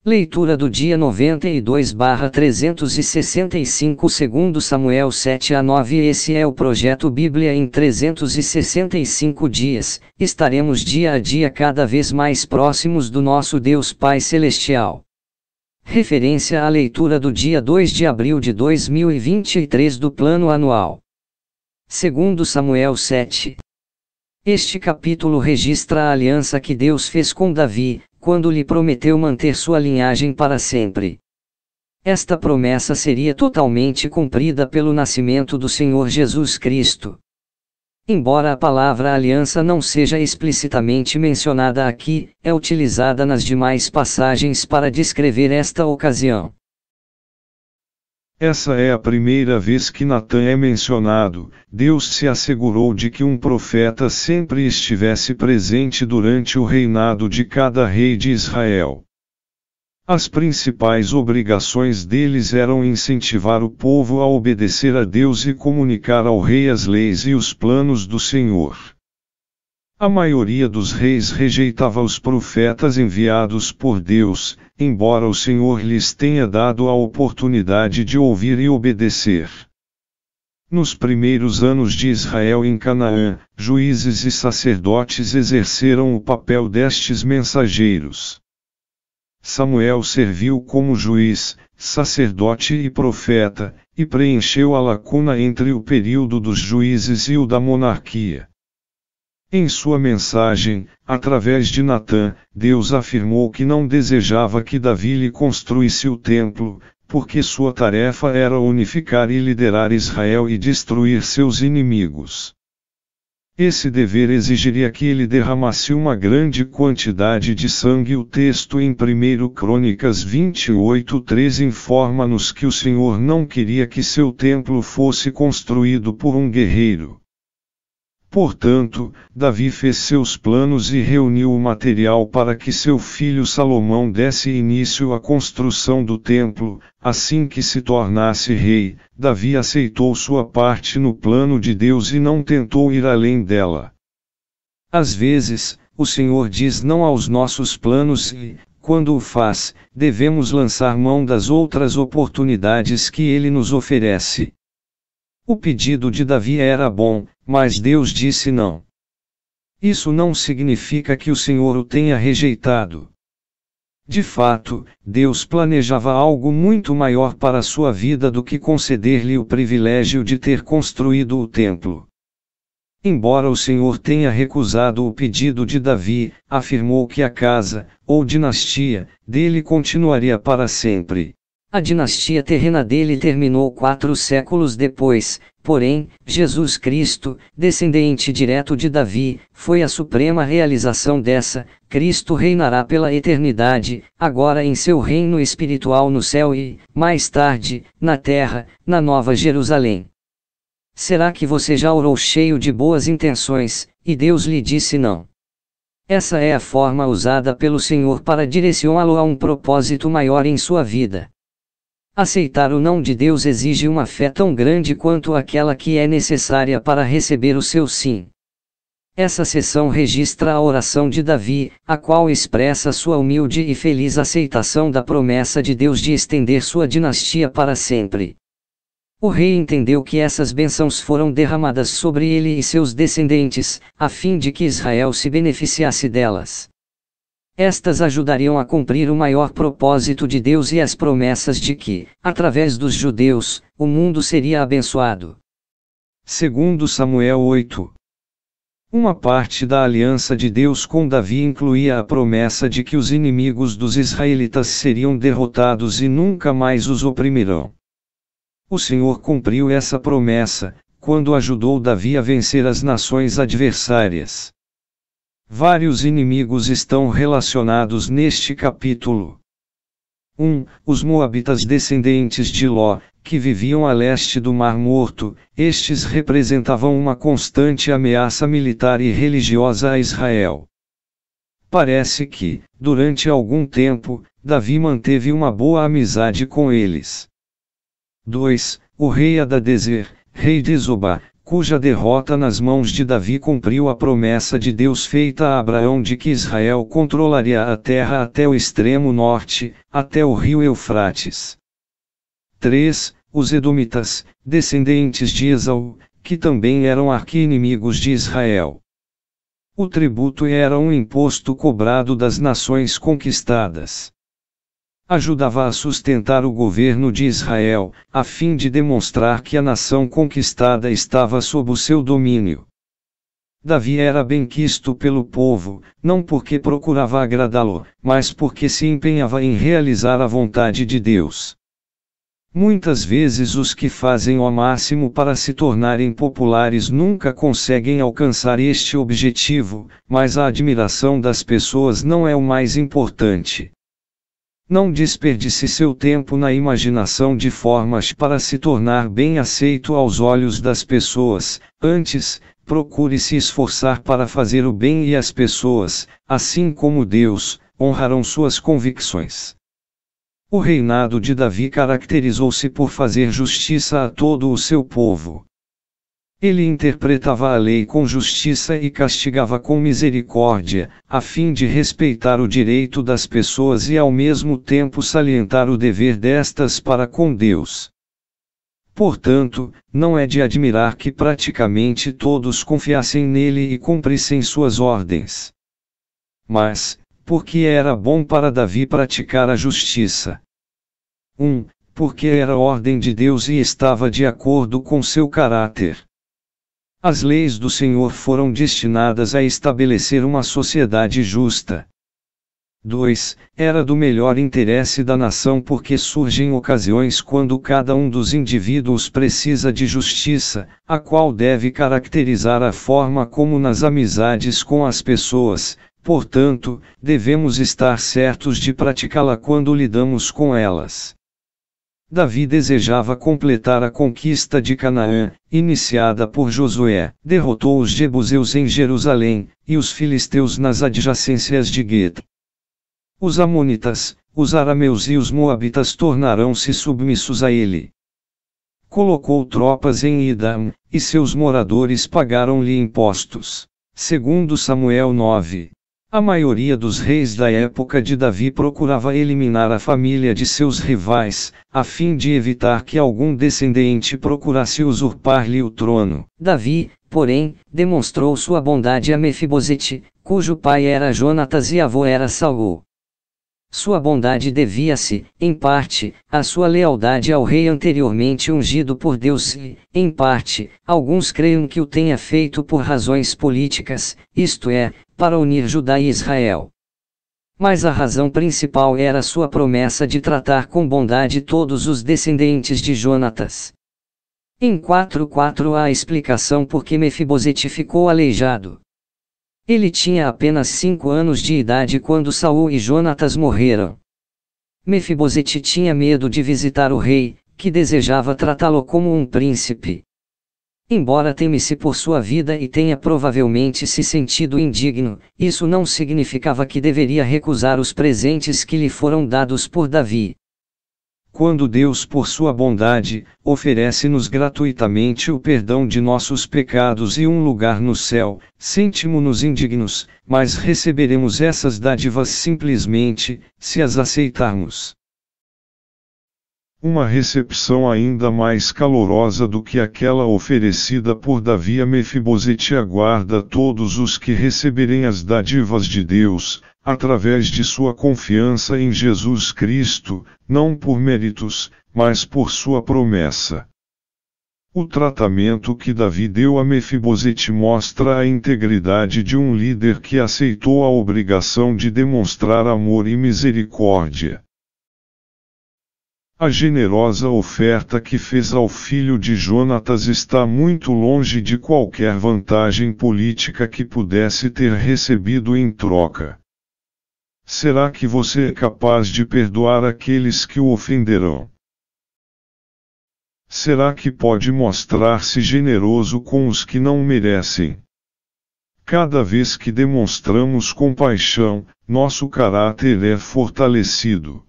Leitura do dia 92/365 segundo Samuel 7-9. Esse é o projeto Bíblia em 365 dias. Estaremos dia a dia cada vez mais próximos do nosso Deus Pai Celestial. Referência à leitura do dia 2 de abril de 2023 do Plano Anual. Segundo Samuel 7. Este capítulo registra a aliança que Deus fez com Davi, quando lhe prometeu manter sua linhagem para sempre. Esta promessa seria totalmente cumprida pelo nascimento do Senhor Jesus Cristo. Embora a palavra aliança não seja explicitamente mencionada aqui, é utilizada nas demais passagens para descrever esta ocasião. Essa é a primeira vez que Natã é mencionado. Deus se assegurou de que um profeta sempre estivesse presente durante o reinado de cada rei de Israel. As principais obrigações deles eram incentivar o povo a obedecer a Deus e comunicar ao rei as leis e os planos do Senhor. A maioria dos reis rejeitava os profetas enviados por Deus, embora o Senhor lhes tenha dado a oportunidade de ouvir e obedecer. Nos primeiros anos de Israel em Canaã, juízes e sacerdotes exerceram o papel destes mensageiros. Samuel serviu como juiz, sacerdote e profeta, e preencheu a lacuna entre o período dos juízes e o da monarquia. Em sua mensagem, através de Natã, Deus afirmou que não desejava que Davi lhe construísse o templo, porque sua tarefa era unificar e liderar Israel e destruir seus inimigos. Esse dever exigiria que ele derramasse uma grande quantidade de sangue. O texto em 1 Crônicas 28:3 informa-nos que o Senhor não queria que seu templo fosse construído por um guerreiro. Portanto, Davi fez seus planos e reuniu o material para que seu filho Salomão desse início à construção do templo. Assim que se tornasse rei, Davi aceitou sua parte no plano de Deus e não tentou ir além dela. Às vezes, o Senhor diz não aos nossos planos e, quando o faz, devemos lançar mão das outras oportunidades que ele nos oferece. O pedido de Davi era bom, mas Deus disse não. Isso não significa que o Senhor o tenha rejeitado. De fato, Deus planejava algo muito maior para sua vida do que conceder-lhe o privilégio de ter construído o templo. Embora o Senhor tenha recusado o pedido de Davi, afirmou que a casa, ou dinastia, dele continuaria para sempre. A dinastia terrena dele terminou 4 séculos depois, porém, Jesus Cristo, descendente direto de Davi, foi a suprema realização dessa. Cristo reinará pela eternidade, agora em seu reino espiritual no céu e, mais tarde, na terra, na Nova Jerusalém. Será que você já orou cheio de boas intenções, e Deus lhe disse não? Essa é a forma usada pelo Senhor para direcioná-lo a um propósito maior em sua vida. Aceitar o não de Deus exige uma fé tão grande quanto aquela que é necessária para receber o seu sim. Essa seção registra a oração de Davi, a qual expressa sua humilde e feliz aceitação da promessa de Deus de estender sua dinastia para sempre. O rei entendeu que essas bênçãos foram derramadas sobre ele e seus descendentes, a fim de que Israel se beneficiasse delas. Estas ajudariam a cumprir o maior propósito de Deus e as promessas de que, através dos judeus, o mundo seria abençoado. Segundo Samuel 8. Uma parte da aliança de Deus com Davi incluía a promessa de que os inimigos dos israelitas seriam derrotados e nunca mais os oprimirão. O Senhor cumpriu essa promessa, quando ajudou Davi a vencer as nações adversárias. Vários inimigos estão relacionados neste capítulo. 1. Os moabitas descendentes de Ló, que viviam a leste do Mar Morto. Estes representavam uma constante ameaça militar e religiosa a Israel. Parece que, durante algum tempo, Davi manteve uma boa amizade com eles. 2. O rei Hadadezer, rei de Zobá, cuja derrota nas mãos de Davi cumpriu a promessa de Deus feita a Abraão de que Israel controlaria a terra até o extremo norte, até o rio Eufrates. 3. Os Edomitas, descendentes de Esaú, que também eram arqui-inimigos de Israel. O tributo era um imposto cobrado das nações conquistadas. Ajudava a sustentar o governo de Israel, a fim de demonstrar que a nação conquistada estava sob o seu domínio. Davi era benquisto pelo povo, não porque procurava agradá-lo, mas porque se empenhava em realizar a vontade de Deus. Muitas vezes os que fazem o máximo para se tornarem populares nunca conseguem alcançar este objetivo, mas a admiração das pessoas não é o mais importante. Não desperdice seu tempo na imaginação de formas para se tornar bem aceito aos olhos das pessoas, antes, procure se esforçar para fazer o bem e as pessoas, assim como Deus, honrarão suas convicções. O reinado de Davi caracterizou-se por fazer justiça a todo o seu povo. Ele interpretava a lei com justiça e castigava com misericórdia, a fim de respeitar o direito das pessoas e ao mesmo tempo salientar o dever destas para com Deus. Portanto, não é de admirar que praticamente todos confiassem nele e cumprissem suas ordens. Mas, porque era bom para Davi praticar a justiça. 1. Porque era ordem de Deus e estava de acordo com seu caráter. As leis do Senhor foram destinadas a estabelecer uma sociedade justa. 2. Era do melhor interesse da nação porque surgem ocasiões quando cada um dos indivíduos precisa de justiça, a qual deve caracterizar a forma como nas amizades com as pessoas. Portanto, devemos estar certos de praticá-la quando lidamos com elas. Davi desejava completar a conquista de Canaã, iniciada por Josué, derrotou os jebuseus em Jerusalém, e os filisteus nas adjacências de Guet. Os amonitas, os arameus e os moabitas tornarão-se submissos a ele. Colocou tropas em Idam, e seus moradores pagaram-lhe impostos. Segundo Samuel 9. A maioria dos reis da época de Davi procurava eliminar a família de seus rivais, a fim de evitar que algum descendente procurasse usurpar-lhe o trono. Davi, porém, demonstrou sua bondade a Mefibosete, cujo pai era Jonatas e avô era Saul. Sua bondade devia-se, em parte, à sua lealdade ao rei anteriormente ungido por Deus e, em parte, alguns creiam que o tenha feito por razões políticas, isto é, para unir Judá e Israel. Mas a razão principal era sua promessa de tratar com bondade todos os descendentes de Jonatas. Em 4:4 há a explicação por que Mefibosete ficou aleijado. Ele tinha apenas 5 anos de idade quando Saul e Jonatas morreram. Mefibosete tinha medo de visitar o rei, que desejava tratá-lo como um príncipe. Embora temesse por sua vida e tenha provavelmente se sentido indigno, isso não significava que deveria recusar os presentes que lhe foram dados por Davi. Quando Deus, por sua bondade, oferece-nos gratuitamente o perdão de nossos pecados e um lugar no céu, sentimos-nos indignos, mas receberemos essas dádivas simplesmente, se as aceitarmos. Uma recepção ainda mais calorosa do que aquela oferecida por Davi a Mefibosete aguarda todos os que receberem as dádivas de Deus, através de sua confiança em Jesus Cristo, não por méritos, mas por sua promessa. O tratamento que Davi deu a Mefibosete mostra a integridade de um líder que aceitou a obrigação de demonstrar amor e misericórdia. A generosa oferta que fez ao filho de Jonatas está muito longe de qualquer vantagem política que pudesse ter recebido em troca. Será que você é capaz de perdoar aqueles que o ofenderão? Será que pode mostrar-se generoso com os que não merecem? Cada vez que demonstramos compaixão, nosso caráter é fortalecido.